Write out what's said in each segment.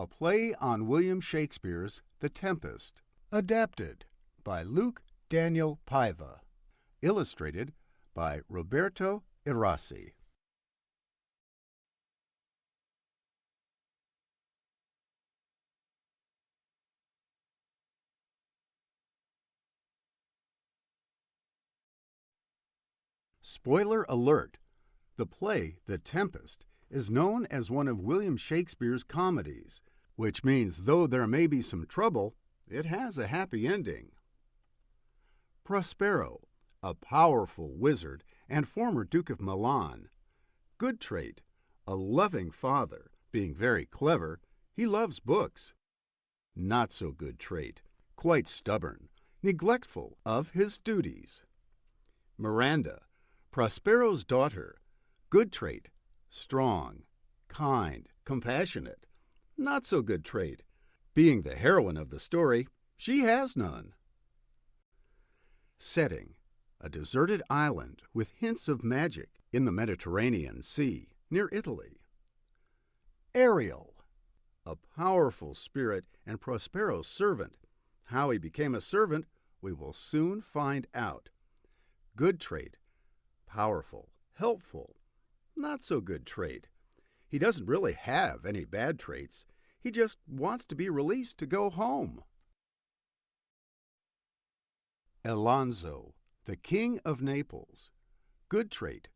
a play on William Shakespeare's The Tempest, adapted by Luke Daniel Paiva, illustrated by Roberto Irasi. Spoiler alert! The play The Tempest is known as one of William Shakespeare's comedies, which means though there may be some trouble, it has a happy ending. Prospero, a powerful wizard and former Duke of Milan. Good trait, a loving father, being very clever, he loves books. Not so good trait, quite stubborn, neglectful of his duties. Miranda, Prospero's daughter. Good trait, strong, kind, compassionate. Not so good trait. Being the heroine of the story, she has none. Setting, a deserted island with hints of magic in the Mediterranean Sea, near Italy. Ariel, a powerful spirit and Prospero's servant. How he became a servant, we will soon find out. Good trait, powerful, helpful. Not so good trait. He doesn't really have any bad traits. He just wants to be released to go home. Alonso, the King of Naples. Good trait.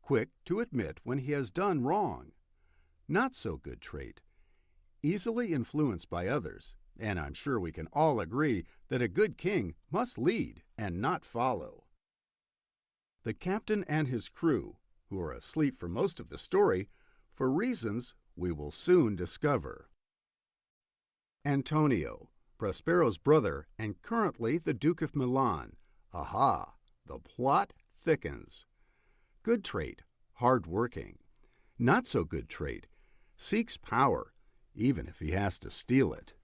Quick to admit when he has done wrong. Not so good trait. Easily influenced by others, and I'm sure we can all agree that a good king must lead and not follow. The captain and his crew, who are asleep for most of the story, for reasons we will soon discover. Antonio, Prospero's brother and currently the Duke of Milan. Aha! The plot thickens. Good trait, hard-working. Not so good trait, seeks power, even if he has to steal it.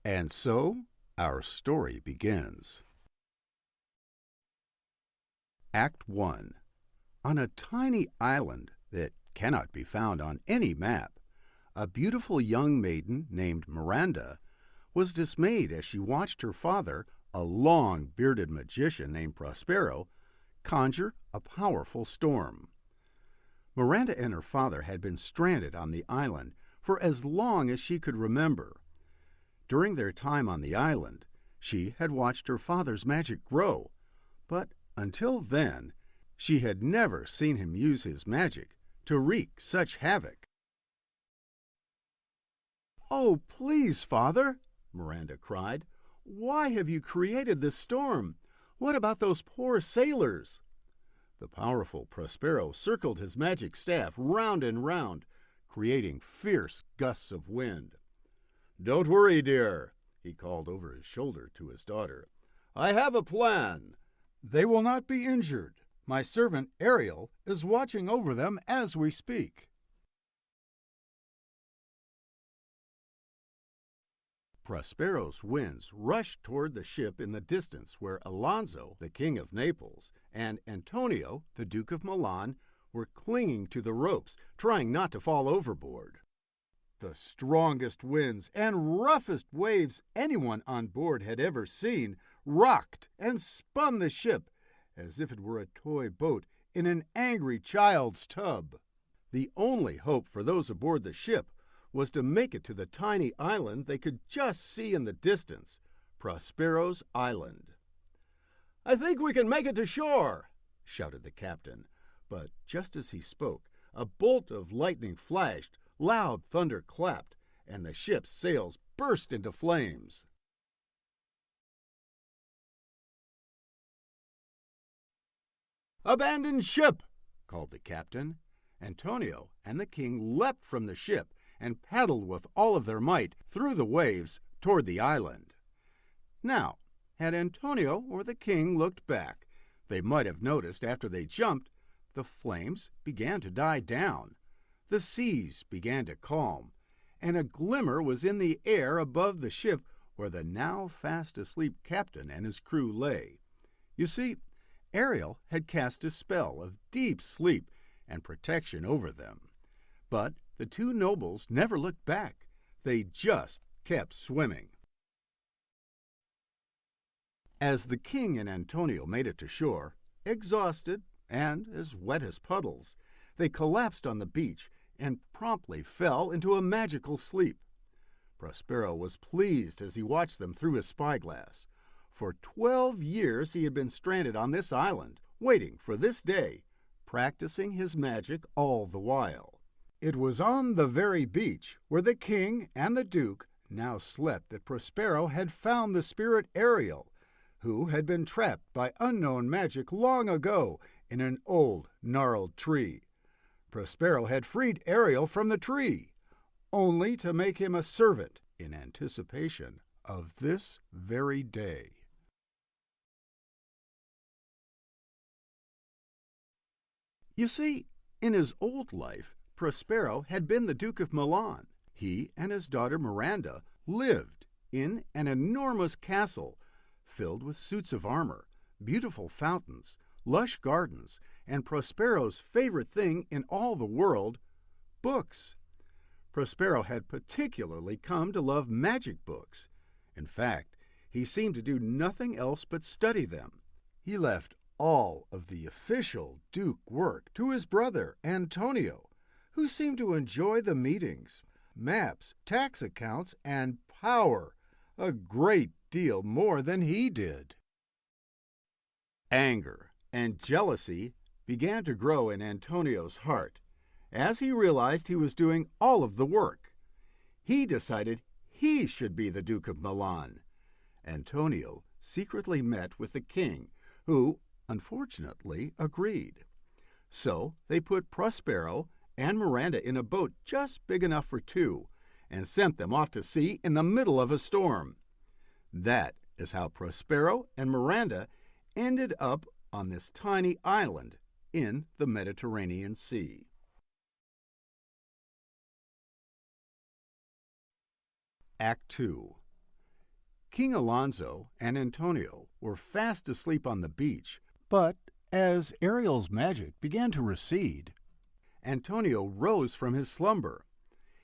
And so our story begins. Act 1. On a tiny island that cannot be found on any map, a beautiful young maiden named Miranda was dismayed as she watched her father, a long-bearded magician named Prospero, conjure a powerful storm. Miranda and her father had been stranded on the island for as long as she could remember. During their time on the island, she had watched her father's magic grow, but until then, she had never seen him use his magic to wreak such havoc. "Oh, please, Father," Miranda cried. "Why have you created this storm? What about those poor sailors?" The powerful Prospero circled his magic staff round and round, creating fierce gusts of wind. "Don't worry, dear," he called over his shoulder to his daughter. "I have a plan. They will not be injured. My servant Ariel is watching over them as we speak." Prospero's winds rushed toward the ship in the distance where Alonso, the King of Naples, and Antonio, the Duke of Milan, were clinging to the ropes, trying not to fall overboard. The strongest winds and roughest waves anyone on board had ever seen rocked and spun the ship as if it were a toy boat in an angry child's tub. The only hope for those aboard the ship was to make it to the tiny island they could just see in the distance, Prospero's Island. "I think we can make it to shore," shouted the captain. But just as he spoke, a bolt of lightning flashed, loud thunder clapped, and the ship's sails burst into flames. "Abandon ship!" called the captain. Antonio and the king leapt from the ship and paddled with all of their might through the waves toward the island. Now, had Antonio or the king looked back, they might have noticed after they jumped, the flames began to die down, the seas began to calm, and a glimmer was in the air above the ship where the now fast asleep captain and his crew lay. You see, Ariel had cast a spell of deep sleep and protection over them. But the two nobles never looked back. They just kept swimming. As the king and Antonio made it to shore, exhausted and as wet as puddles, they collapsed on the beach and promptly fell into a magical sleep. Prospero was pleased as he watched them through his spyglass. For 12 years he had been stranded on this island, waiting for this day, practicing his magic all the while. It was on the very beach where the king and the duke now slept that Prospero had found the spirit Ariel, who had been trapped by unknown magic long ago in an old, gnarled tree. Prospero had freed Ariel from the tree, only to make him a servant in anticipation of this very day. You see, in his old life, Prospero had been the Duke of Milan. He and his daughter Miranda lived in an enormous castle filled with suits of armor, beautiful fountains, lush gardens, and Prospero's favorite thing in all the world, books. Prospero had particularly come to love magic books. In fact, he seemed to do nothing else but study them. He left all of the official Duke work to his brother Antonio, who seemed to enjoy the meetings, maps, tax accounts, and power a great deal more than he did. Anger and jealousy began to grow in Antonio's heart as he realized he was doing all of the work. He decided he should be the Duke of Milan. Antonio secretly met with the king, who unfortunately agreed. So they put Prospero and Miranda in a boat just big enough for two and sent them off to sea in the middle of a storm. That is how Prospero and Miranda ended up on this tiny island in the Mediterranean Sea. Act 2. King Alonso and Antonio were fast asleep on the beach, but as Ariel's magic began to recede, Antonio rose from his slumber.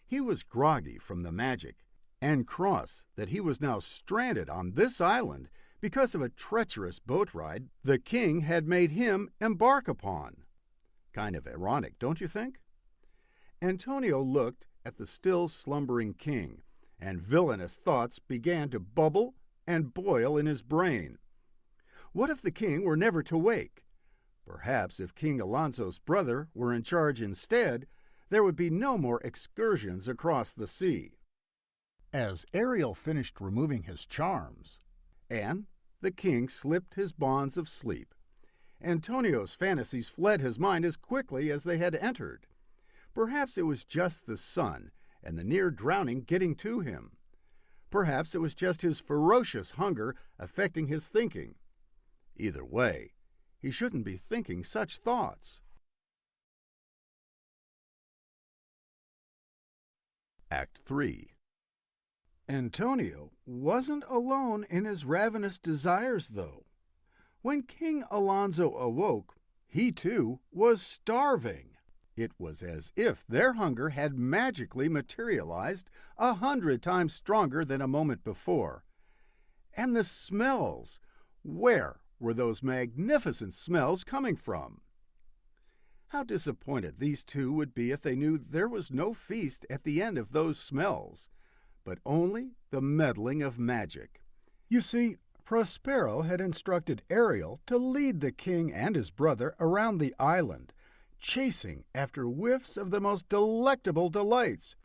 He was groggy from the magic and cross that he was now stranded on this island because of a treacherous boat ride the king had made him embark upon. Kind of ironic, don't you think? Antonio looked at the still slumbering king, and villainous thoughts began to bubble and boil in his brain. What if the king were never to wake? Perhaps if King Alonso's brother were in charge instead, there would be no more excursions across the sea. As Ariel finished removing his charms, and the king slipped his bonds of sleep, Antonio's fantasies fled his mind as quickly as they had entered. Perhaps it was just the sun and the near drowning getting to him. Perhaps it was just his ferocious hunger affecting his thinking. Either way, he shouldn't be thinking such thoughts. Act 3. Antonio wasn't alone in his ravenous desires, though. When King Alonso awoke, he too was starving. It was as if their hunger had magically materialized 100 times stronger than a moment before. And the smells! Where were those magnificent smells coming from? How disappointed these two would be if they knew there was no feast at the end of those smells, but only the meddling of magic. You see, Prospero had instructed Ariel to lead the king and his brother around the island, chasing after whiffs of the most delectable delights.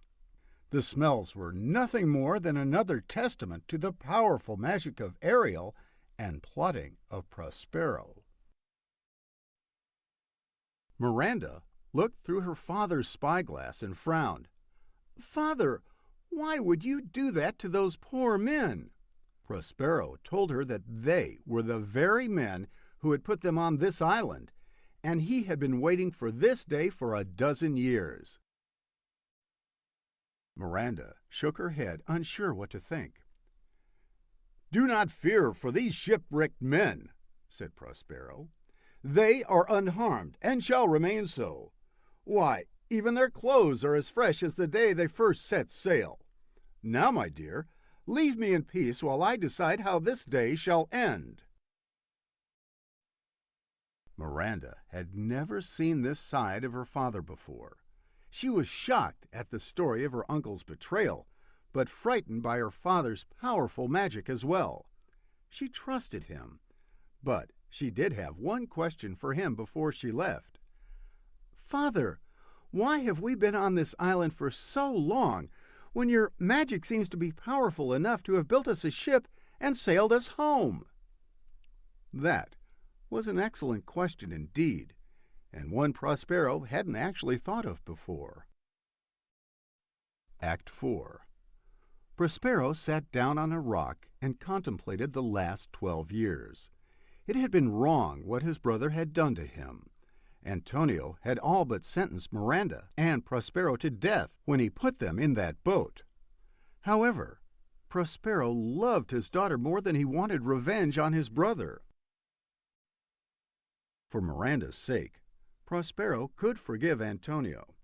The smells were nothing more than another testament to the powerful magic of Ariel and plotting of Prospero. Miranda looked through her father's spyglass and frowned. "Father, why would you do that to those poor men?" Prospero told her that they were the very men who had put them on this island, and he had been waiting for this day for a dozen years. Miranda shook her head, unsure what to think. "Do not fear for these shipwrecked men," said Prospero. "They are unharmed and shall remain so. Why, even their clothes are as fresh as the day they first set sail. Now, my dear, leave me in peace while I decide how this day shall end." Miranda had never seen this side of her father before. She was shocked at the story of her uncle's betrayal, but frightened by her father's powerful magic as well. She trusted him, but she did have one question for him before she left. "Father, why have we been on this island for so long when your magic seems to be powerful enough to have built us a ship and sailed us home?" That was an excellent question indeed, and one Prospero hadn't actually thought of before. Act 4. Prospero sat down on a rock and contemplated the last 12 years. It had been wrong what his brother had done to him. Antonio had all but sentenced Miranda and Prospero to death when he put them in that boat. However, Prospero loved his daughter more than he wanted revenge on his brother. For Miranda's sake, Prospero could forgive Antonio.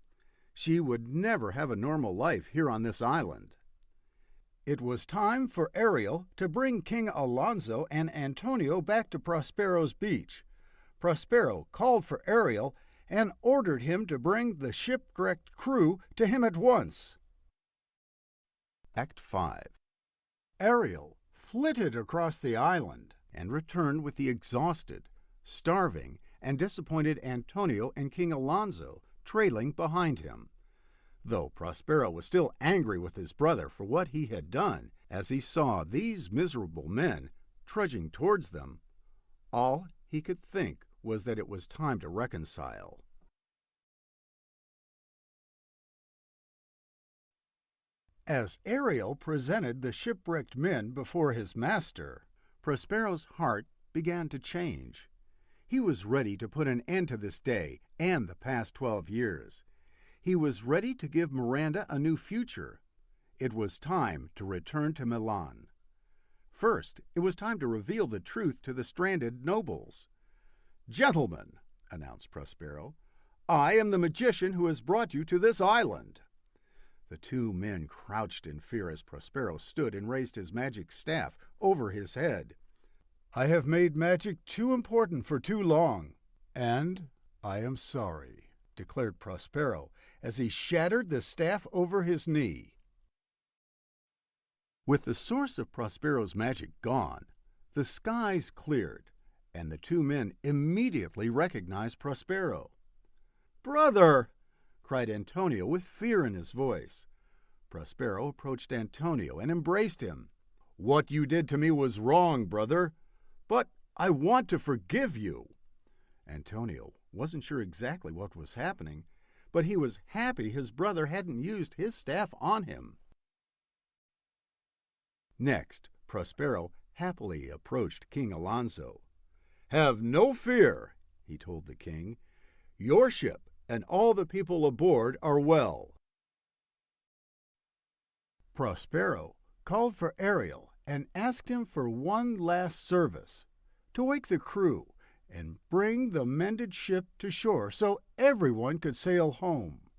She would never have a normal life here on this island. It was time for Ariel to bring King Alonso and Antonio back to Prospero's beach. Prospero called for Ariel and ordered him to bring the shipwrecked crew to him at once. Act 5. Ariel flitted across the island and returned with the exhausted, starving, and disappointed Antonio and King Alonso trailing behind him. Though Prospero was still angry with his brother for what he had done, as he saw these miserable men trudging towards them, all he could think was that it was time to reconcile. As Ariel presented the shipwrecked men before his master, Prospero's heart began to change. He was ready to put an end to this day and the past 12 years. He was ready to give Miranda a new future. It was time to return to Milan. First, it was time to reveal the truth to the stranded nobles. "Gentlemen," announced Prospero, "I am the magician who has brought you to this island." The two men crouched in fear as Prospero stood and raised his magic staff over his head. "I have made magic too important for too long, and I am sorry," declared Prospero as he shattered the staff over his knee. With the source of Prospero's magic gone, the skies cleared, and the two men immediately recognized Prospero. "Brother!" cried Antonio with fear in his voice. Prospero approached Antonio and embraced him. "What you did to me was wrong, brother, but I want to forgive you." Antonio wasn't sure exactly what was happening, but he was happy his brother hadn't used his staff on him. Next, Prospero happily approached King Alonso. "Have no fear," he told the king. "Your ship and all the people aboard are well." Prospero called for Ariel and asked him for one last service, to wake the crew and bring the mended ship to shore so everyone could sail home.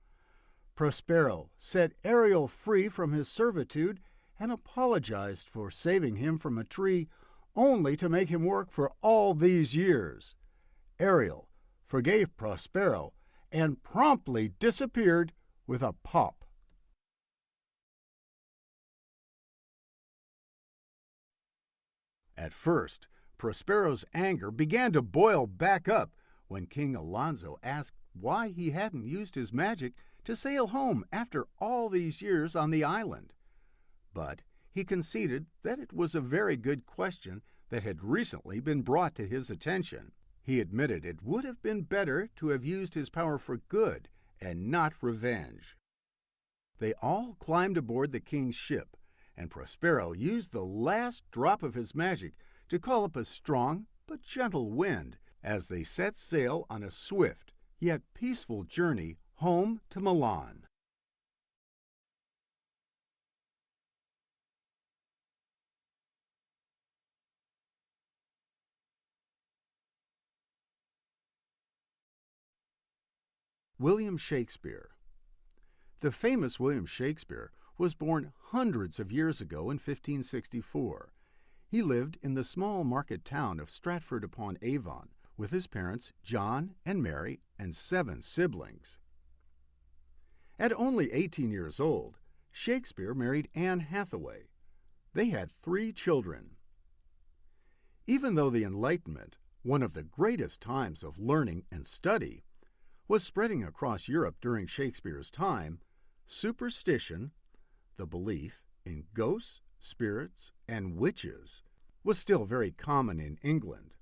Prospero set Ariel free from his servitude and apologized for saving him from a tree only to make him work for all these years. Ariel forgave Prospero and promptly disappeared with a pop. At first, Prospero's anger began to boil back up when King Alonso asked why he hadn't used his magic to sail home after all these years on the island. But he conceded that it was a very good question that had recently been brought to his attention. He admitted it would have been better to have used his power for good and not revenge. They all climbed aboard the king's ship, and Prospero used the last drop of his magic to call up a strong but gentle wind as they set sail on a swift yet peaceful journey home to Milan. William Shakespeare. The famous William Shakespeare was born hundreds of years ago in 1564. He lived in the small market town of Stratford-upon-Avon with his parents John and Mary and 7 siblings. At only 18 years old, Shakespeare married Anne Hathaway. They had 3 children. Even though the Enlightenment, one of the greatest times of learning and study, was spreading across Europe during Shakespeare's time, superstition, the belief in ghosts, spirits, and witches, was still very common in England.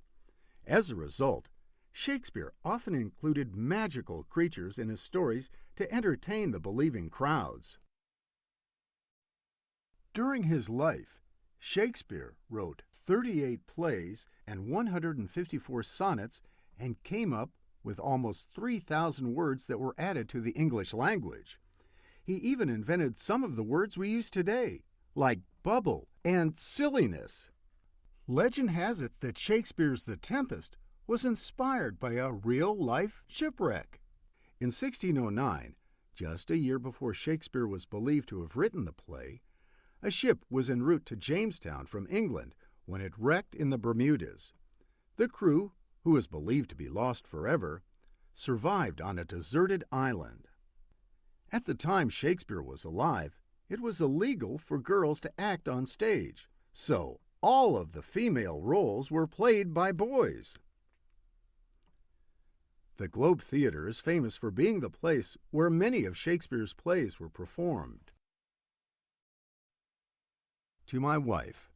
As a result, Shakespeare often included magical creatures in his stories to entertain the believing crowds. During his life, Shakespeare wrote 38 plays and 154 sonnets and came up with almost 3,000 words that were added to the English language. He even invented some of the words we use today, like bubble and silliness. Legend has it that Shakespeare's The Tempest was inspired by a real-life shipwreck. In 1609, just a year before Shakespeare was believed to have written the play, a ship was en route to Jamestown from England when it wrecked in the Bermudas. The crew, who was believed to be lost forever, survived on a deserted island. At the time Shakespeare was alive, it was illegal for girls to act on stage, so all of the female roles were played by boys. The Globe Theatre is famous for being the place where many of Shakespeare's plays were performed. To my wife,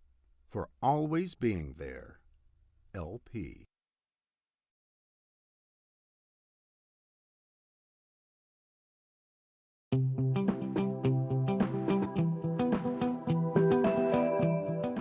for always being there, L.P.